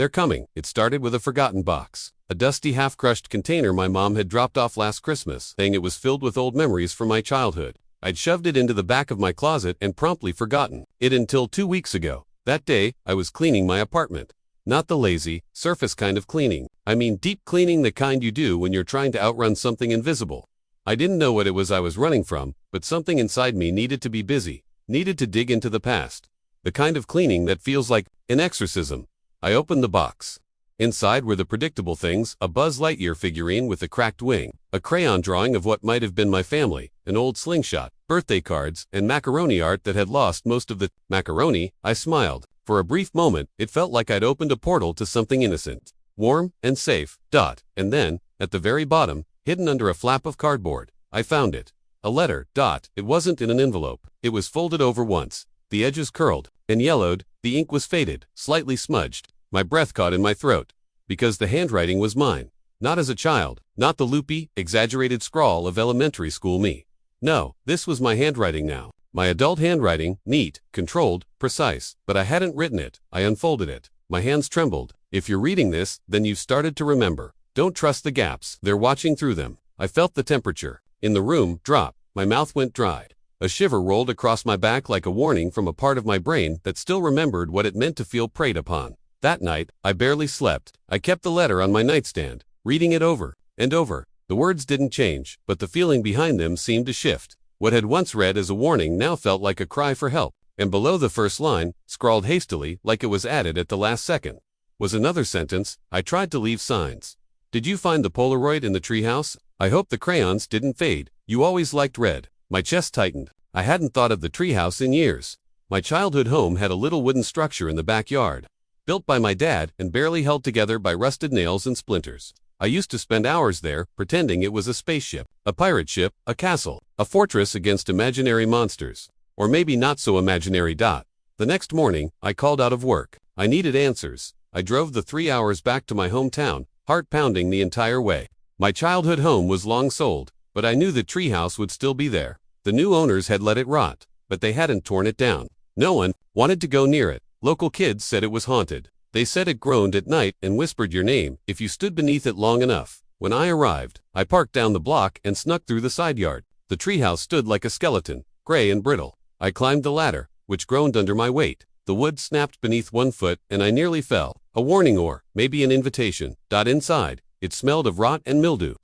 They're coming. It started with a forgotten box. A dusty, half-crushed container my mom had dropped off last Christmas, saying it was filled with old memories from my childhood. I'd shoved it into the back of my closet and promptly forgotten it until 2 weeks ago. That day, I was cleaning my apartment. Not the lazy, surface kind of cleaning. I mean deep cleaning, the kind you do when you're trying to outrun something invisible. I didn't know what it was I was running from, but something inside me needed to be busy, needed to dig into the past. The kind of cleaning that feels like an exorcism. I opened the box. Inside were the predictable things: a Buzz Lightyear figurine with a cracked wing, a crayon drawing of what might have been my family, an old slingshot, birthday cards, and macaroni art that had lost most of the macaroni. I smiled. For a brief moment, it felt like I'd opened a portal to something innocent, warm, and safe. And then, at the very bottom, hidden under a flap of cardboard, I found it. A letter. It wasn't in an envelope. It was folded over once. The edges curled and yellowed. The ink was faded, slightly smudged. My breath caught in my throat. Because the handwriting was mine. Not as a child, not the loopy, exaggerated scrawl of elementary school me. No, this was my handwriting now. My adult handwriting, neat, controlled, precise. But I hadn't written it. I unfolded it. My hands trembled. If you're reading this, then you've started to remember. Don't trust the gaps. They're watching through them. I felt the temperature in the room drop. My mouth went dry. A shiver rolled across my back like a warning from a part of my brain that still remembered what it meant to feel preyed upon. That night, I barely slept. I kept the letter on my nightstand, reading it over and over. The words didn't change, but the feeling behind them seemed to shift. What had once read as a warning now felt like a cry for help. And below the first line, scrawled hastily like it was added at the last second, was another sentence. I tried to leave signs. Did you find the Polaroid in the treehouse? I hope the crayons didn't fade. You always liked red. My chest tightened. I hadn't thought of the treehouse in years. My childhood home had a little wooden structure in the backyard, built by my dad and barely held together by rusted nails and splinters. I used to spend hours there, pretending it was a spaceship, a pirate ship, a castle, a fortress against imaginary monsters. Or maybe not so imaginary. The next morning, I called out of work. I needed answers. I drove the 3 hours back to my hometown, heart pounding the entire way. My childhood home was long sold, but I knew the treehouse would still be there. The new owners had let it rot, but they hadn't torn it down. No one wanted to go near it. Local kids said it was haunted. They said it groaned at night and whispered your name if you stood beneath it long enough. When I arrived, I parked down the block and snuck through the side yard. The treehouse stood like a skeleton, gray and brittle. I climbed the ladder, which groaned under my weight. The wood snapped beneath 1 foot and I nearly fell. A warning, or maybe an invitation. Inside, it smelled of rot and mildew.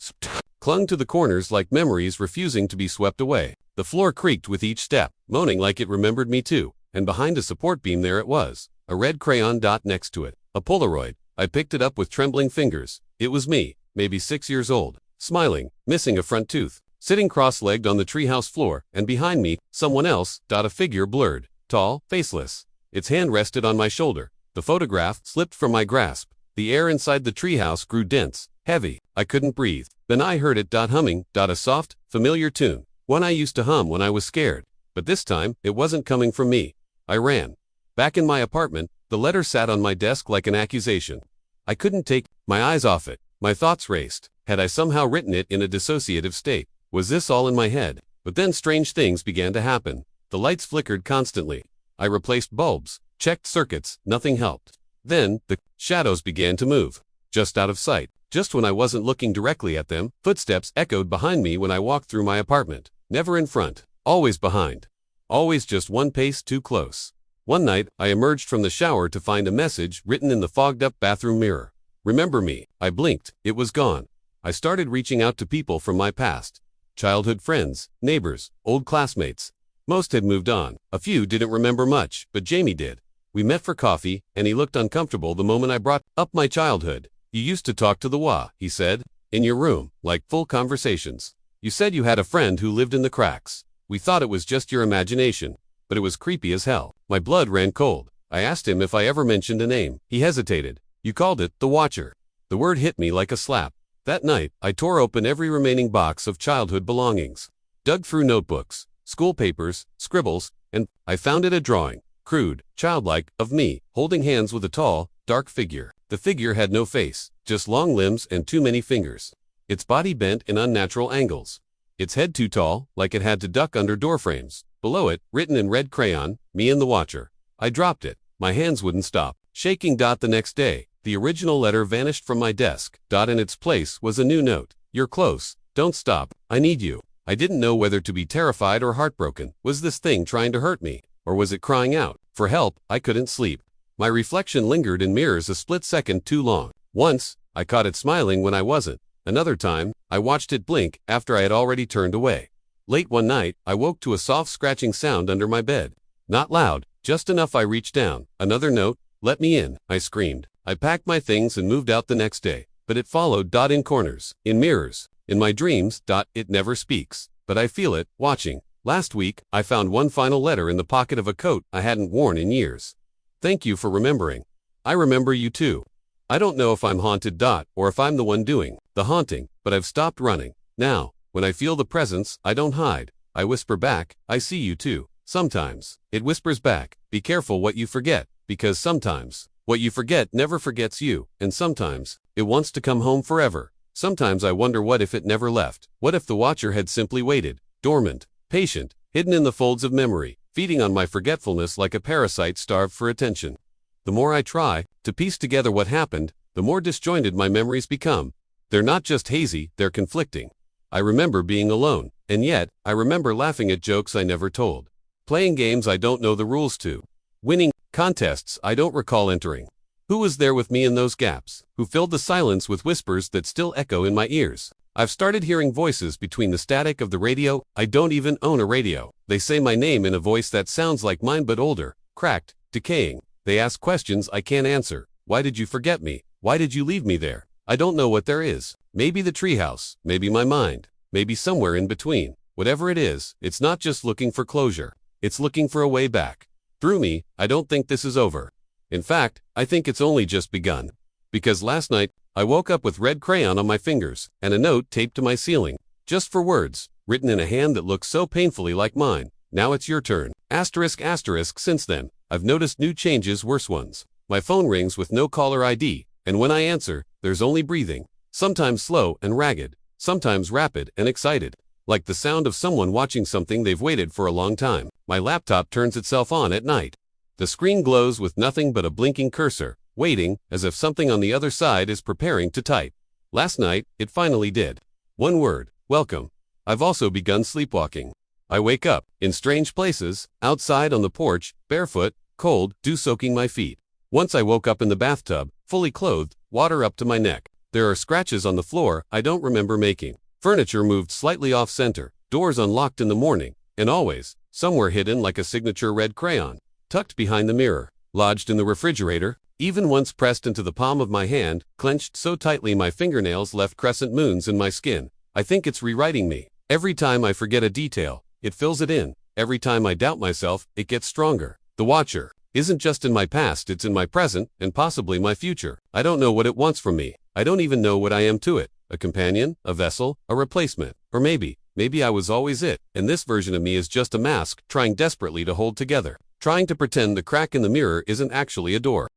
Clung to the corners like memories refusing to be swept away. The floor creaked with each step, moaning like it remembered me too. And behind a support beam there it was, a red crayon dot next to it, a Polaroid. I picked it up with trembling fingers. It was me, maybe 6 years old, smiling, missing a front tooth, sitting cross-legged on the treehouse floor, and behind me, someone else. A figure blurred, tall, faceless. Its hand rested on my shoulder. The photograph slipped from my grasp. The air inside the treehouse grew dense, heavy. I couldn't breathe. Then I heard it humming, a soft, familiar tune, one I used to hum when I was scared. But this time, it wasn't coming from me. I ran. Back in my apartment, the letter sat on my desk like an accusation. I couldn't take my eyes off it. My thoughts raced. Had I somehow written it in a dissociative state? Was this all in my head? But then strange things began to happen. The lights flickered constantly. I replaced bulbs, checked circuits, nothing helped. Then, the shadows began to move. Just out of sight. Just when I wasn't looking directly at them, footsteps echoed behind me when I walked through my apartment. Never in front, always behind. Always just one pace too close. One night, I emerged from the shower to find a message written in the fogged-up bathroom mirror. Remember me? I blinked. It was gone. I started reaching out to people from my past. Childhood friends, neighbors, old classmates. Most had moved on. A few didn't remember much, but Jamie did. We met for coffee, and he looked uncomfortable the moment I brought up my childhood. You used to talk to the wah, he said. In your room, like full conversations. You said you had a friend who lived in the cracks. We thought it was just your imagination, but it was creepy as hell. My blood ran cold. I asked him if I ever mentioned a name. He hesitated. You called it the Watcher. The word hit me like a slap. That night, I tore open every remaining box of childhood belongings, dug through notebooks, school papers, scribbles, and I found it a drawing, crude, childlike, of me, holding hands with a tall, dark figure. The figure had no face, just long limbs and too many fingers. Its body bent in unnatural angles. Its head too tall, like it had to duck under doorframes. Below it, written in red crayon, me and the Watcher. I dropped it. My hands wouldn't stop shaking. The next day, The original letter vanished from my desk. In its place was a new note. You're close. Don't stop. I need you. I didn't know whether to be terrified or heartbroken. Was this thing trying to hurt me? Or was it crying out for help? I couldn't sleep. My reflection lingered in mirrors a split second too long. Once, I caught it smiling when I wasn't. Another time, I watched it blink after I had already turned away. Late one night, I woke to a soft scratching sound under my bed. Not loud, just enough I reached down. Another note. Let me in, I screamed. I packed my things and moved out the next day. But it followed. In corners, in mirrors, in my dreams. It never speaks. But I feel it, watching. Last week, I found one final letter in the pocket of a coat I hadn't worn in years. Thank you for remembering. I remember you too. I don't know if I'm haunted. Or if I'm the one doing the haunting, but I've stopped running. Now, when I feel the presence, I don't hide. I whisper back, I see you too. Sometimes, it whispers back, be careful what you forget, because sometimes, what you forget never forgets you, and sometimes, it wants to come home forever. Sometimes I wonder what if it never left? What if the watcher had simply waited, dormant, patient, hidden in the folds of memory, feeding on my forgetfulness like a parasite starved for attention? The more I try to piece together what happened, the more disjointed my memories become. They're not just hazy, they're conflicting. I remember being alone, and yet, I remember laughing at jokes I never told. Playing games I don't know the rules to. Winning contests I don't recall entering. Who was there with me in those gaps? Who filled the silence with whispers that still echo in my ears? I've started hearing voices between the static of the radio. I don't even own a radio. They say my name in a voice that sounds like mine but older, cracked, decaying. They ask questions I can't answer. Why did you forget me? Why did you leave me there? I don't know what there is. Maybe the treehouse, maybe my mind, maybe somewhere in between. Whatever it is, it's not just looking for closure. It's looking for a way back. Through me, I don't think this is over. In fact, I think it's only just begun. Because last night, I woke up with red crayon on my fingers and a note taped to my ceiling. Just for words, written in a hand that looks so painfully like mine. Now it's your turn. Asterisk asterisk. Since then, I've noticed new changes, worse ones. My phone rings with no caller ID, and when I answer, there's only breathing. Sometimes slow and ragged, sometimes rapid and excited. Like the sound of someone watching something they've waited for a long time. My laptop turns itself on at night. The screen glows with nothing but a blinking cursor, waiting, as if something on the other side is preparing to type. Last night, it finally did. One word, welcome. I've also begun sleepwalking. I wake up, in strange places, outside on the porch, barefoot, cold, dew soaking my feet. Once I woke up in the bathtub, fully clothed, water up to my neck. There are scratches on the floor I don't remember making. Furniture moved slightly off-center, doors unlocked in the morning, and always, somewhere hidden like a signature red crayon, tucked behind the mirror, lodged in the refrigerator, even once pressed into the palm of my hand, clenched so tightly my fingernails left crescent moons in my skin. I think it's rewriting me. Every time I forget a detail, it fills it in. Every time I doubt myself, it gets stronger. The watcher isn't just in my past, it's in my present, and possibly my future. I don't know what it wants from me. I don't even know what I am to it. A companion, a vessel, a replacement. Or maybe I was always it, and this version of me is just a mask, trying desperately to hold together. Trying to pretend the crack in the mirror isn't actually a door.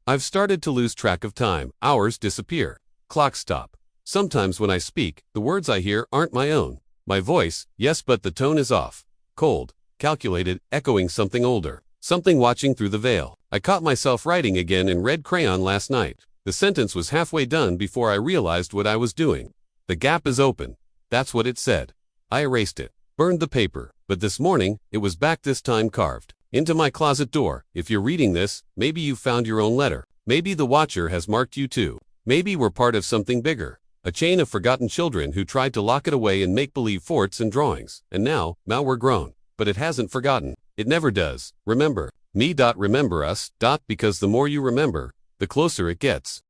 I've started to lose track of time. Hours disappear. Clocks stop. Sometimes when I speak, the words I hear aren't my own. My voice, yes, but the tone is off. Cold, calculated, echoing something older. Something watching through the veil. I caught myself writing again in red crayon last night. The sentence was halfway done before I realized what I was doing. The gap is open. That's what it said. I erased it, burned the paper, but this morning, it was back, this time carved into my closet door. If you're reading this, maybe you found your own letter. Maybe the watcher has marked you too. Maybe we're part of something bigger. A chain of forgotten children who tried to lock it away in make-believe forts and drawings. And now we're grown. But it hasn't forgotten. It never does. Remember me. Remember us. Because the more you remember, the closer it gets.